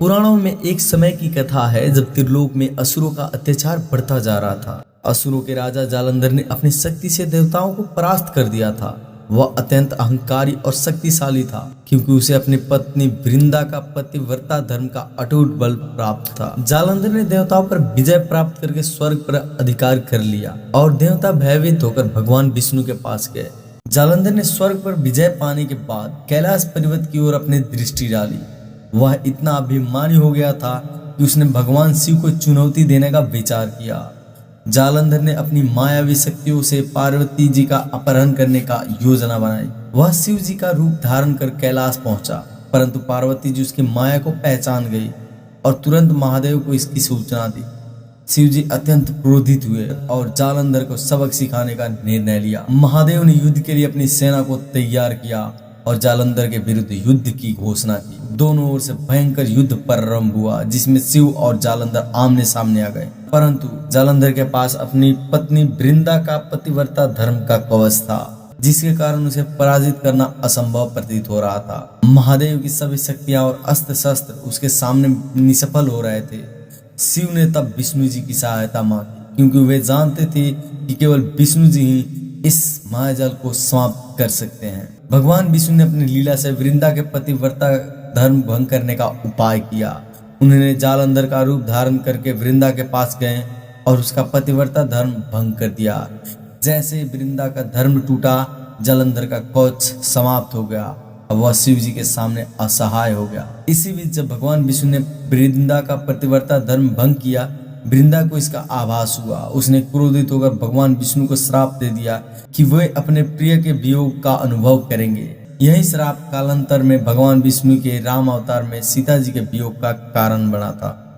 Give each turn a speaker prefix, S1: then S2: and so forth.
S1: पुराणों में एक समय की कथा है जब त्रिलोक में असुरों का अत्याचार बढ़ता जा रहा था। असुरों के राजा जालंधर ने अपनी शक्ति से देवताओं को परास्त कर दिया था। वह अत्यंत अहंकारी और शक्तिशाली था क्योंकि उसे अपनी पत्नी वृंदा का पतिव्रता धर्म का अटूट बल प्राप्त था। जालंधर ने देवताओं पर विजय प्राप्त करके स्वर्ग पर अधिकार कर लिया और देवता भयभीत होकर भगवान विष्णु के पास गए। जालंधर ने स्वर्ग पर विजय पाने के बाद कैलाश पर्वत की ओर अपनी दृष्टि डाली। वह इतना अभिमानी हो गया था कि उसने भगवान शिव को चुनौती देने का विचार किया। जालंधर ने अपनी मायावी शक्तियों से पार्वती जी का अपहरण करने का योजना बनाई। वह शिव जी का रूप धारण कर कैलाश पहुंचा, परंतु पार्वती जी उसकी माया को पहचान गई और तुरंत महादेव को इसकी सूचना दी। शिव जी अत्यंत क्रोधित हुए और जालंधर को सबक सिखाने का निर्णय लिया। महादेव ने युद्ध के लिए अपनी सेना को तैयार किया और जालंधर के विरुद्ध युद्ध की घोषणा की। दोनों ओर से भयंकर युद्ध प्रारंभ हुआ जिसमें शिव और जालंधर आमने सामने आ गए, परंतु जालंधर के पास अपनी पत्नी वृंदा का पतिव्रता धर्म का कवच था, जिसके कारण उसे पराजित करना असंभव प्रतीत हो रहा था। महादेव की सभी शक्तियां और अस्त्र शस्त्र उसके सामने निष्फल हो रहे थे। शिव ने तब विष्णु जी की सहायता मांगी क्योंकि वे जानते थे कि केवल विष्णु जी ही इस मायाजाल को समाप्त कर सकते हैं। भगवान विष्णु ने अपनी लीला से वृंदा के पतिव्रता धर्म भंग करने का उपाय किया। उन्होंने जालंधर का रूप धारण करके वृंदा के पास गए और उसका पतिव्रता धर्म भंग कर दिया। जैसे वृंदा का धर्म टूटा, जालंधर का कवच समाप्त हो गया। अब वह शिव जी के सामने असहाय हो गया। इसी बीच जब भगवान विष्णु ने वृंदा का पतिव्रता धर्म भंग किया, वृंदा को इसका आभास हुआ। उसने क्रोधित होकर भगवान विष्णु को श्राप दे दिया कि वे अपने प्रिय के वियोग का अनुभव करेंगे। यही श्राप कालांतर में भगवान विष्णु के राम अवतार में सीता जी के वियोग का कारण बना था।